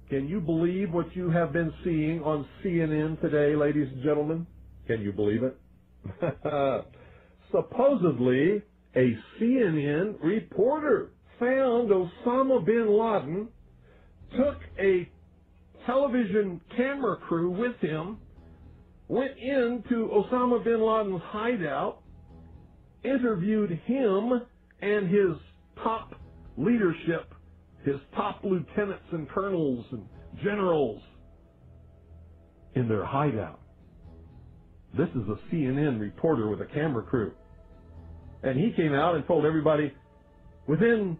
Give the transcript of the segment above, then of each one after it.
Can you believe what you have been seeing on CNN today, ladies and gentlemen? Can you believe it? Supposedly, a CNN reporter found Osama bin Laden, took a television camera crew with him, went into Osama bin Laden's hideout, interviewed him and his top leadership, his top lieutenants and colonels and generals in their hideout. This is a CNN reporter with a camera crew. And he came out and told everybody, within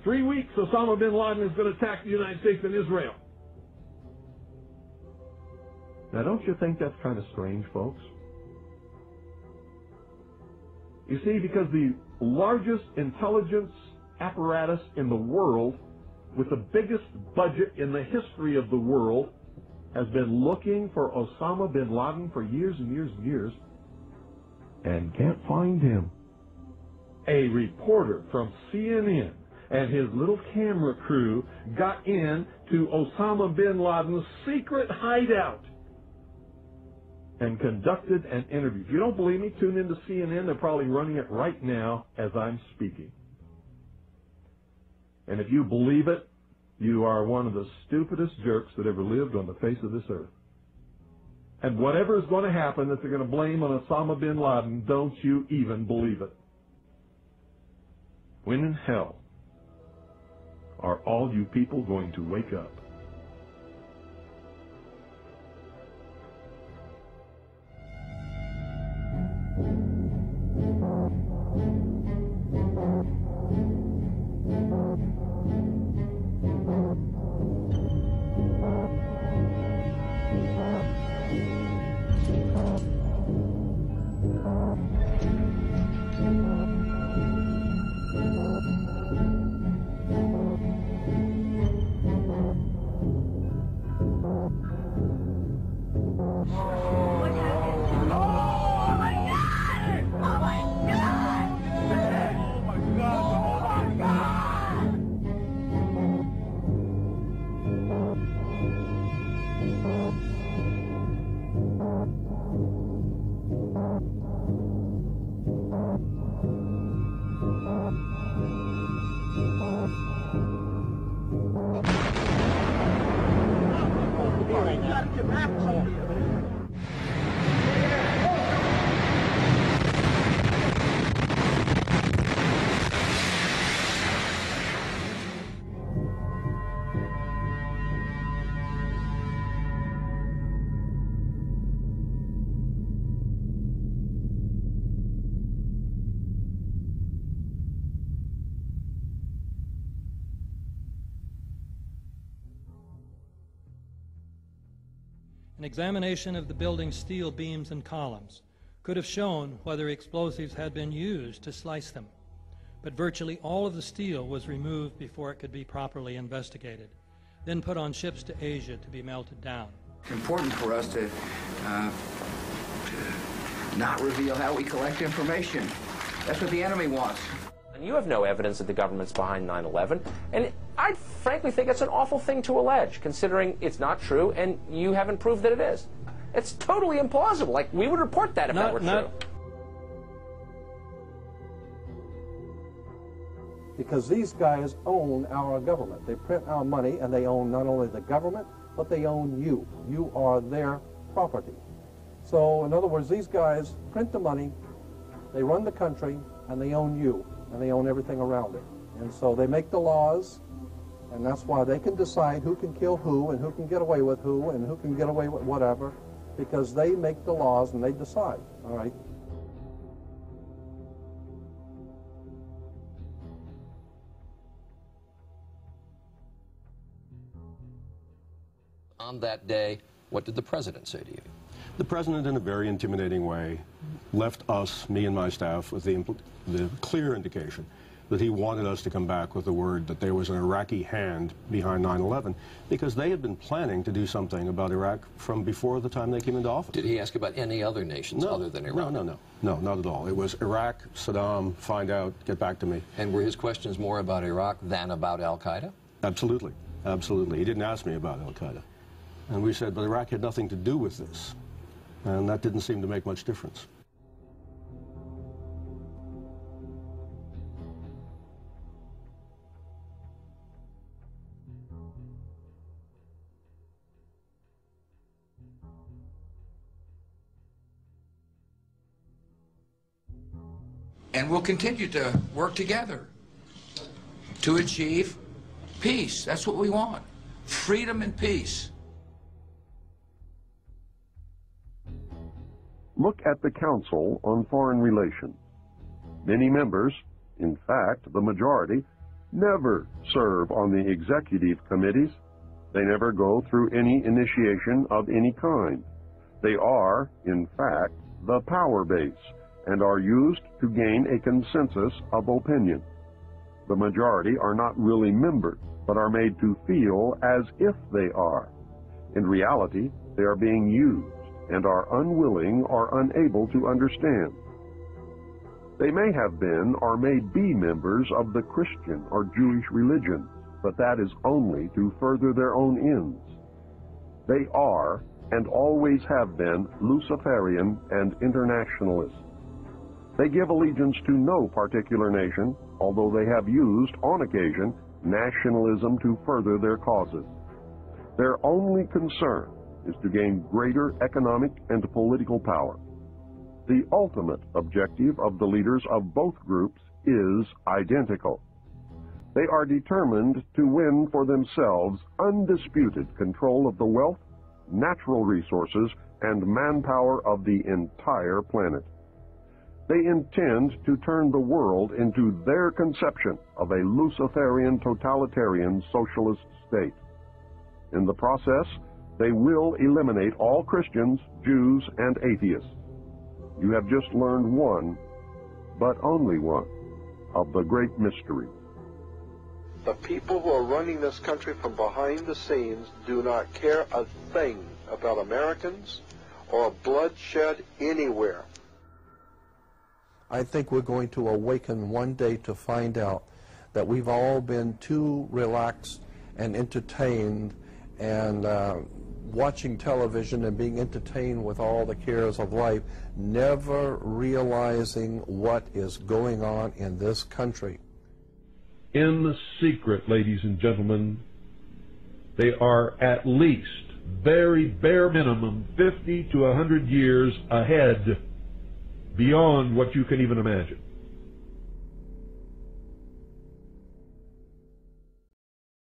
3 weeks, Osama bin Laden is going to attack the United States and Israel. Now, don't you think that's kind of strange, folks? You see, because the largest intelligence apparatus in the world, with the biggest budget in the history of the world, has been looking for Osama bin Laden for years and years and years, and can't find him. A reporter from CNN and his little camera crew got in to Osama bin Laden's secret hideout and conducted an interview. If you don't believe me, tune into CNN. They're probably running it right now as I'm speaking. And if you believe it, you are one of the stupidest jerks that ever lived on the face of this earth. And whatever is going to happen that they're going to blame on Osama bin Laden, don't you even believe it. When in hell are all you people going to wake up? An examination of the building's steel beams and columns could have shown whether explosives had been used to slice them, but virtually all of the steel was removed before it could be properly investigated, then put on ships to Asia to be melted down. It's important for us to not reveal how we collect information. That's what the enemy wants. And you have no evidence that the government's behind 9/11, and I frankly think it's an awful thing to allege, considering it's not true, and you haven't proved that it is. It's totally implausible. Like, we would report that if that were true. Because these guys own our government. They print our money, and they own not only the government, but they own you. You are their property. So, in other words, these guys print the money, they run the country, and they own you, and they own everything around it. And so they make the laws, and that's why they can decide who can kill who, and who can get away with who, and who can get away with whatever, because they make the laws and they decide, all right? On that day, what did the president say to you? The president, in a very intimidating way, left us, me and my staff, with the clear indication that he wanted us to come back with the word that there was an Iraqi hand behind 9/11, because they had been planning to do something about Iraq from before the time they came into office. Did he ask about any other nations other than Iraq? No, not at all. It was Iraq, Saddam, find out, get back to me. And were his questions more about Iraq than about al-Qaeda? Absolutely. Absolutely. He didn't ask me about al-Qaeda. And we said, but Iraq had nothing to do with this. And that didn't seem to make much difference. And we'll continue to work together to achieve peace. That's what we want. Freedom and peace. Look at the Council on Foreign Relations. Many members, in fact, the majority, never serve on the executive committees. They never go through any initiation of any kind. They are, in fact, the power base and are used to gain a consensus of opinion. The majority are not really members, but are made to feel as if they are. In reality, they are being used and are unwilling or unable to understand. They may have been or may be members of the Christian or Jewish religion, but that is only to further their own ends. They are and always have been Luciferian and internationalists. They give allegiance to no particular nation, although they have used, on occasion, nationalism to further their causes. Their only concern is to gain greater economic and political power. The ultimate objective of the leaders of both groups is identical. They are determined to win for themselves undisputed control of the wealth, natural resources, and manpower of the entire planet. They intend to turn the world into their conception of a Luciferian totalitarian socialist state. In the process, they will eliminate all Christians, Jews, and atheists. You have just learned one, but only one, of the great mystery. The people who are running this country from behind the scenes do not care a thing about Americans or bloodshed anywhere. I think we're going to awaken one day to find out that we've all been too relaxed and entertained and watching television and being entertained with all the cares of life, never realizing what is going on in this country. In the secret, ladies and gentlemen, they are at least, very bare minimum, 50 to 100 years ahead, beyond what you can even imagine.